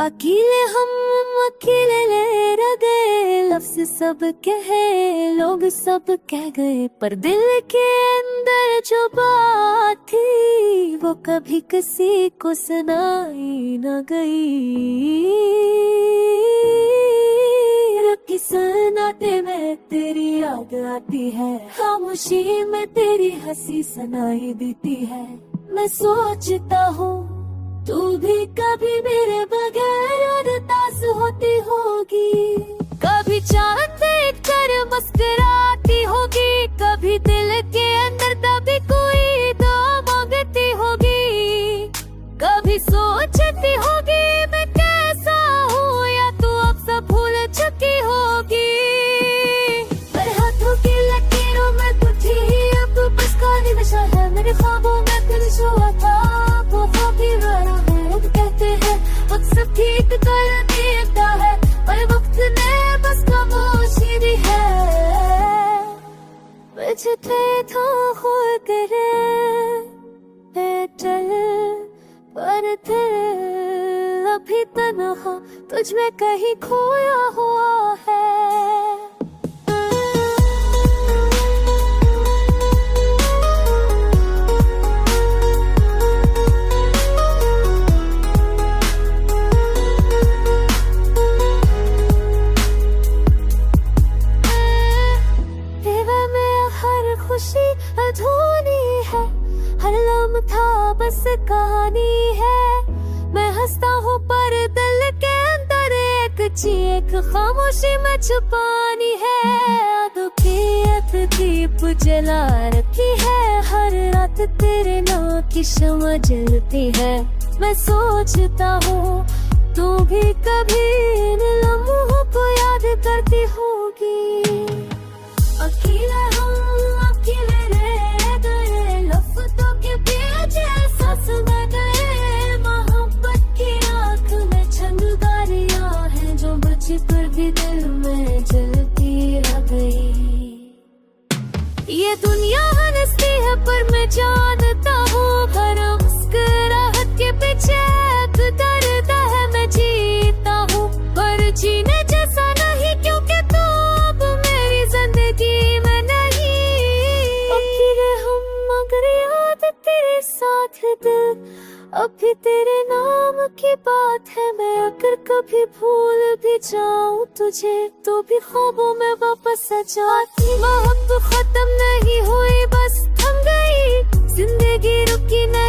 अकेले हम अकेले रह गए, लफ्ज सब कहे, लोग सब कह गए, पर दिल के अंदर जो बात थी वो कभी किसी को सुनाई न गई। रखी सन्नाटे में तेरी याद आती है, खामोशी में तेरी हंसी सुनाई देती है। मैं सोचता हूँ तू भी कभी मेरे बगैर उदास होती होगी, कभी चांद देख कर मुस्कुराती होगी, कभी दिल के अंदर दबी कोई दुआ मांगती होगी, कभी सोचती होगी मैं कैसा हूँ, या तू अब सब भूल चुकी होगी। पर हाथों की लकीरों में तू थी ही अब बस काली नशा है, मेरे ख्वाबों में दिल छुआ था वो भी रोना है। कहते हैं वक्त सब ठीक कर देता है, पर वक्त ने बस खामोशी दी है। बजते तो खुद करे चल, पर दिल अभी तन्हा तुझ में कहीं खोया हुआ है। खुशी अधूरी है, हर लम्हा बस कहानी है। मैं हंसता हूँ पर दिल के अंदर एक चीख खामोशी में छुपानी है। दुखियत दीप जला रखी है, हर रात तेरे नाम की शम्मा जलती है। मैं सोचता हूँ तू भी कभी इन लम्हों को याद करती होगी। अकेला अकेले रह गए, लफ्ज़ों के बीच एहसास में गए, मोहब्बत की आँख में चिंगारियाँ हैं जो बची पर भी दिल में जलती रह गई। ये दुनिया हंसती है पर मैं जानता हूँ हर मुस्कुराहट के पीछे एक दर्द है। मैं जीता हूँ पर जीने जैसा नहीं, क्योंकि तू अब मेरी जिंदगी में मगर याद तेरे साथ दिल अभी तेरे नाम की बात है। मैं अगर कभी भूल भी जाऊं तुझे तो भी ख्वाबों में वापस आ जाती। मोहब्बत खत्म नहीं हुई बस थम गई, जिंदगी रुकी नहीं।